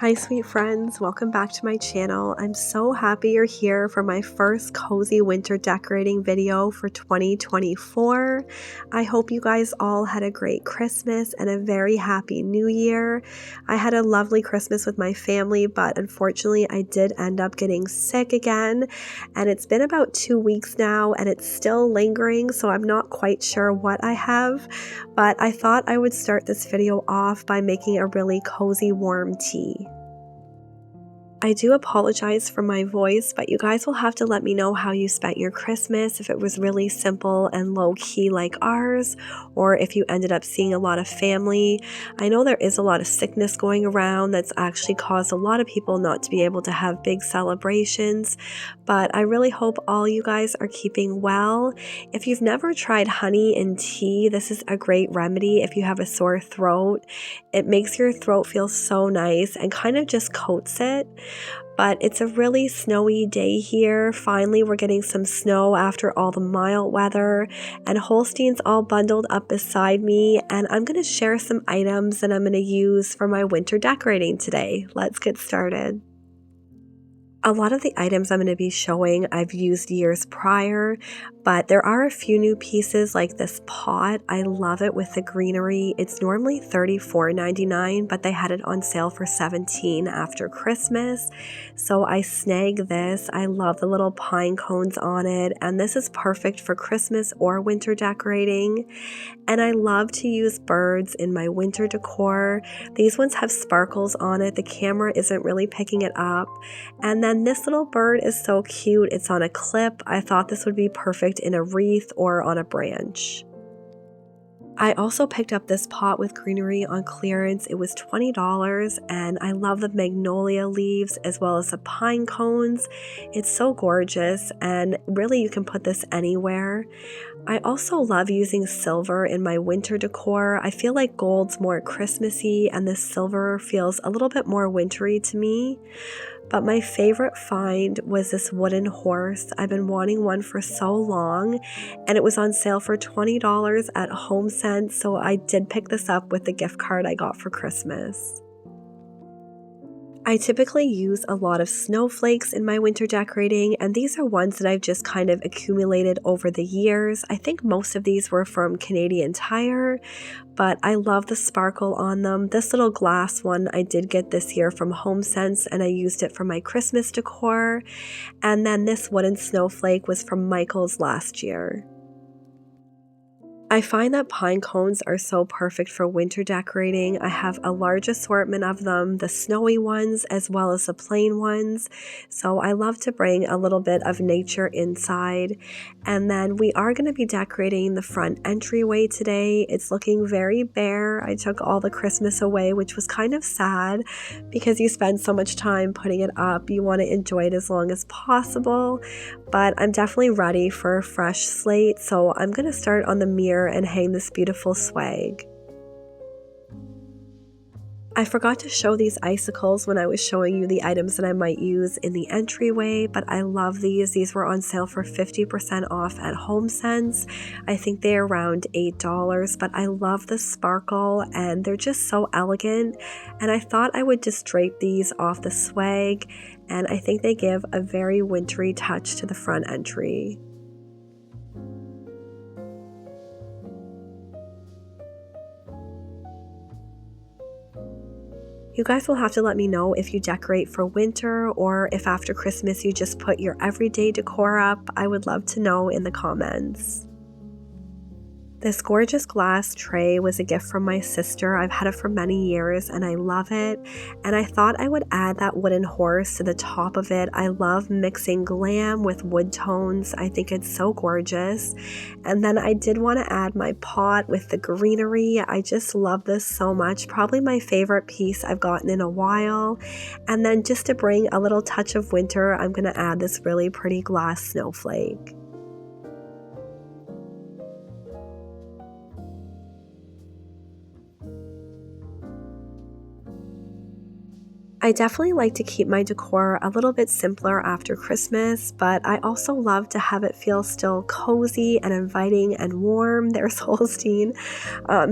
Hi sweet friends, welcome back to my channel. I'm so happy you're here for my first cozy winter decorating video for 2024. I hope you guys all had a great Christmas and a very happy new year. I had a lovely Christmas with my family, but unfortunately I did end up getting sick again, and it's been about 2 weeks now and it's still lingering, so I'm not quite sure what I have, but I thought I would start this video off by making a really cozy warm tea. I do apologize for my voice, but you guys will have to let me know how you spent your Christmas, if it was really simple and low-key like ours, or if you ended up seeing a lot of family. I know there is a lot of sickness going around that's actually caused a lot of people not to be able to have big celebrations, but I really hope all you guys are keeping well. If you've never tried honey in tea, this is a great remedy if you have a sore throat. It makes your throat feel so nice and kind of just coats it. But it's a really snowy day here. Finally, we're getting some snow after all the mild weather, and Holstein's all bundled up beside me, and I'm going to share some items that I'm going to use for my winter decorating today. Let's get started. A lot of the items I'm going to be showing I've used years prior, but there are a few new pieces like this pot. I love it with the greenery. It's normally $34.99, but they had it on sale for $17 after Christmas. So I snagged this. I love the little pine cones on it, and this is perfect for Christmas or winter decorating. And I love to use birds in my winter decor. These ones have sparkles on it. The camera isn't really picking it up. And then this little bird is so cute. It's on a clip. I thought this would be perfect in a wreath or on a branch. I also picked up this pot with greenery on clearance. It was $20, and I love the magnolia leaves as well as the pine cones. It's so gorgeous, and really you can put this anywhere. I also love using silver in my winter decor. I feel like gold's more Christmassy and this silver feels a little bit more wintry to me. But my favorite find was this wooden horse. I've been wanting one for so long, and it was on sale for $20 at HomeSense, so I did pick this up with the gift card I got for Christmas. I typically use a lot of snowflakes in my winter decorating, and these are ones that I've just kind of accumulated over the years. I think most of these were from Canadian Tire, but I love the sparkle on them. This little glass one I did get this year from HomeSense, and I used it for my Christmas decor. And then this wooden snowflake was from Michael's last year. I find that pine cones are so perfect for winter decorating. I have a large assortment of them, the snowy ones as well as the plain ones. So I love to bring a little bit of nature inside. And then we are going to be decorating the front entryway today. It's looking very bare. I took all the Christmas away, which was kind of sad because you spend so much time putting it up. You want to enjoy it as long as possible. But I'm definitely ready for a fresh slate, so I'm going to start on the mirror and hang this beautiful swag. I forgot to show these icicles when I was showing you the items that I might use in the entryway, but I love these. These were on sale for 50% off at HomeSense. I think they're around $8, but I love the sparkle and they're just so elegant. And I thought I would just drape these off the swag, and I think they give a very wintry touch to the front entry. You guys will have to let me know if you decorate for winter or if after Christmas you just put your everyday decor up. I would love to know in the comments. This gorgeous glass tray was a gift from my sister. I've had it for many years and I love it. And I thought I would add that wooden horse to the top of it. I love mixing glam with wood tones. I think it's so gorgeous. And then I did want to add my pot with the greenery. I just love this so much. Probably my favorite piece I've gotten in a while. And then just to bring a little touch of winter, I'm going to add this really pretty glass snowflake. I definitely like to keep my decor a little bit simpler after Christmas, but I also love to have it feel still cozy and inviting and warm. There's Holstein.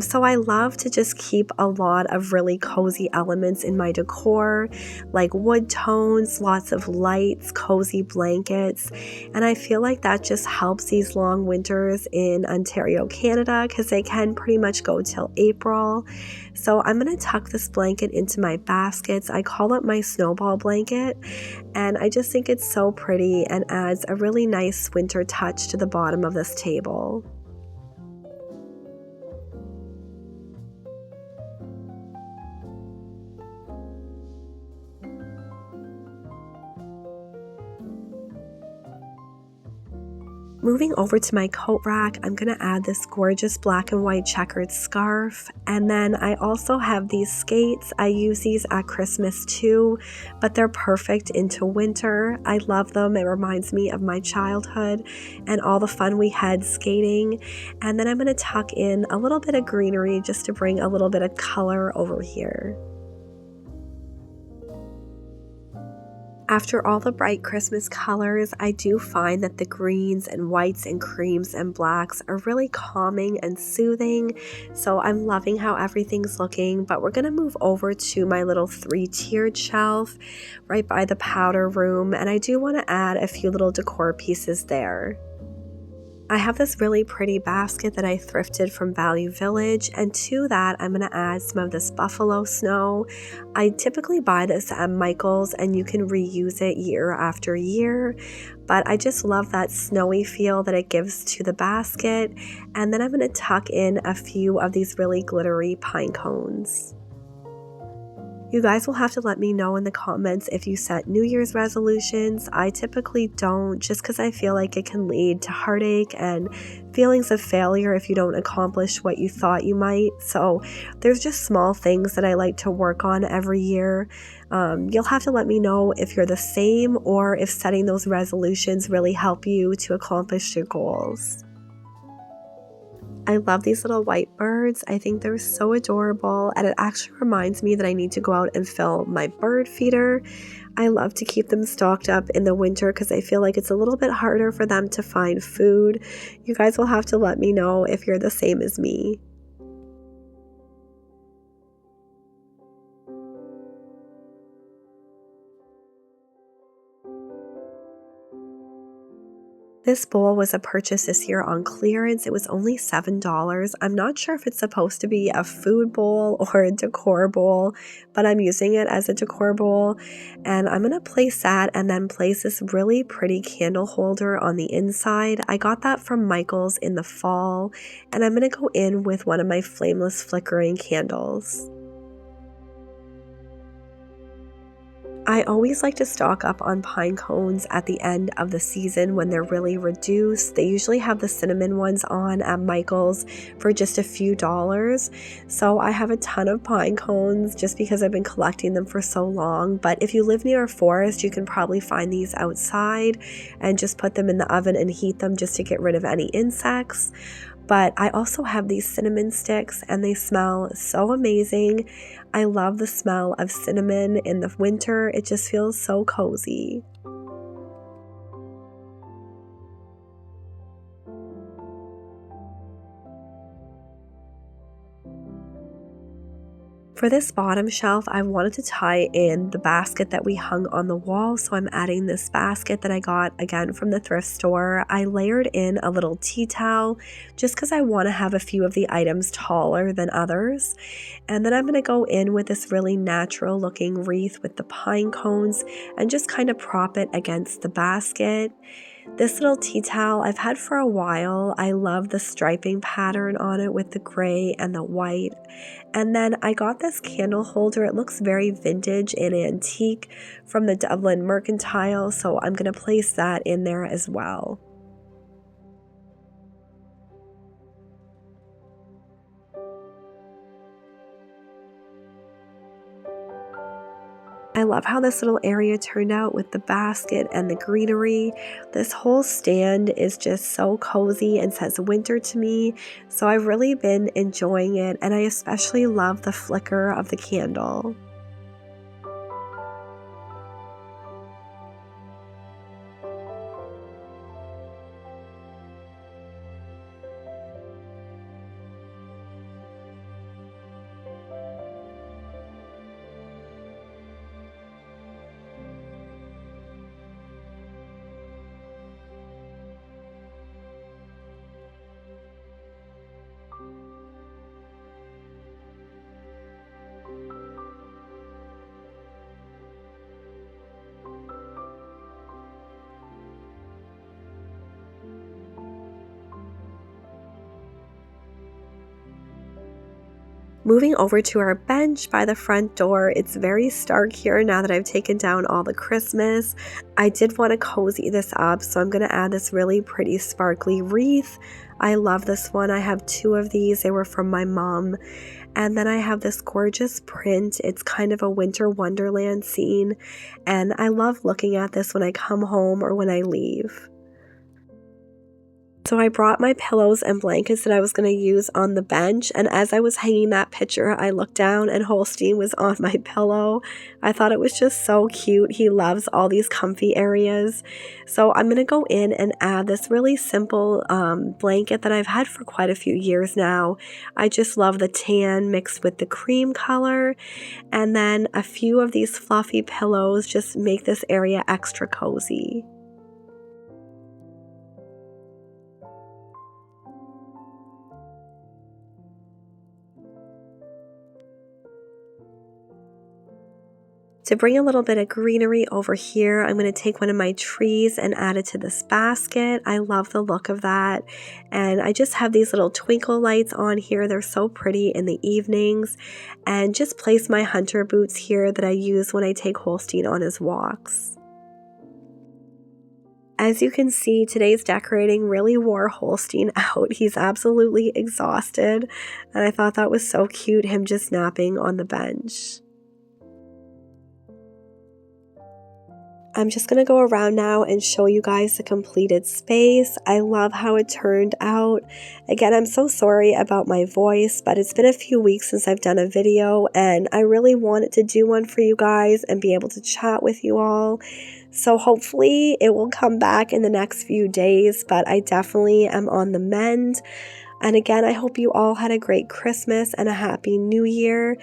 So I love to just keep a lot of really cozy elements in my decor, like wood tones, lots of lights, cozy blankets, and I feel like that just helps these long winters in Ontario, Canada, because they can pretty much go till April. So I'm going to tuck this blanket into my baskets. I call it my snowball blanket, and I just think it's so pretty and adds a really nice winter touch to the bottom of this table. Moving over to my coat rack, I'm going to add this gorgeous black and white checkered scarf. And then I also have these skates. I use these at Christmas too, but they're perfect into winter. I love them. It reminds me of my childhood and all the fun we had skating. And then I'm going to tuck in a little bit of greenery just to bring a little bit of color over here. After all the bright Christmas colors, I do find that the greens and whites and creams and blacks are really calming and soothing. So I'm loving how everything's looking, but we're gonna move over to my little 3-tiered shelf right by the powder room. And I do wanna add a few little decor pieces there. I have this really pretty basket that I thrifted from Value Village, and to that I'm going to add some of this buffalo snow. I typically buy this at Michael's and you can reuse it year after year, but I just love that snowy feel that it gives to the basket. And then I'm going to tuck in a few of these really glittery pine cones. You guys will have to let me know in the comments if you set New Year's resolutions. I typically don't, just because I feel like it can lead to heartache and feelings of failure if you don't accomplish what you thought you might. So there's just small things that I like to work on every year. You'll have to let me know if you're the same or if setting those resolutions really help you to accomplish your goals. I love these little white birds. I think they're so adorable, and it actually reminds me that I need to go out and fill my bird feeder. I love to keep them stocked up in the winter because I feel like it's a little bit harder for them to find food. You guys will have to let me know if you're the same as me. This bowl was a purchase this year on clearance. It was only $7. I'm not sure if it's supposed to be a food bowl or a decor bowl, but I'm using it as a decor bowl. And I'm going to place that and then place this really pretty candle holder on the inside. I got that from Michael's in the fall, and I'm going to go in with one of my flameless flickering candles. I always like to stock up on pine cones at the end of the season when they're really reduced. They usually have the cinnamon ones on at Michael's for just a few dollars. So I have a ton of pine cones just because I've been collecting them for so long. But if you live near a forest, you can probably find these outside and just put them in the oven and heat them just to get rid of any insects. But I also have these cinnamon sticks and they smell so amazing. I love the smell of cinnamon in the winter. It just feels so cozy. For this bottom shelf, I wanted to tie in the basket that we hung on the wall, so I'm adding this basket that I got again from the thrift store. I layered in a little tea towel just because I want to have a few of the items taller than others. And then I'm going to go in with this really natural looking wreath with the pine cones and just kind of prop it against the basket. This little tea towel I've had for a while. I love the striping pattern on it with the gray and the white. And then I got this candle holder. It looks very vintage and antique from the Dublin Mercantile, so I'm going to place that in there as well. I love how this little area turned out with the basket and the greenery. This whole stand is just so cozy and says winter to me, so I've really been enjoying it, and I especially love the flicker of the candle. Moving over to our bench by the front door, it's very stark here now that I've taken down all the Christmas. I did want to cozy this up, so I'm going to add this really pretty sparkly wreath. I love this one. I have 2 of these. They were from my mom. And then I have this gorgeous print. It's kind of a winter wonderland scene, and I love looking at this when I come home or when I leave. So I brought my pillows and blankets that I was going to use on the bench, and as I was hanging that picture, I looked down and Holstein was on my pillow. I thought it was just so cute. He loves all these comfy areas. So I'm going to go in and add this really simple blanket that I've had for quite a few years now. I just love the tan mixed with the cream color, and then a few of these fluffy pillows just make this area extra cozy. To bring a little bit of greenery over here, I'm going to take one of my trees and add it to this basket. I love the look of that. And I just have these little twinkle lights on here. They're so pretty in the evenings. And just place my hunter boots here that I use when I take Holstein on his walks. As you can see, today's decorating really wore Holstein out. He's absolutely exhausted. And I thought that was so cute, him just napping on the bench. I'm just going to go around now and show you guys the completed space. I love how it turned out. Again, I'm so sorry about my voice, but it's been a few weeks since I've done a video, and I really wanted to do one for you guys and be able to chat with you all. So hopefully it will come back in the next few days, but I definitely am on the mend. And again, I hope you all had a great Christmas and a happy New Year.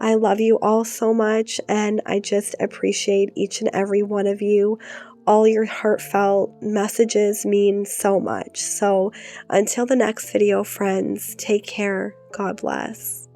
I love you all so much, and I just appreciate each and every one of you. All your heartfelt messages mean so much. So until the next video, friends, take care. God bless.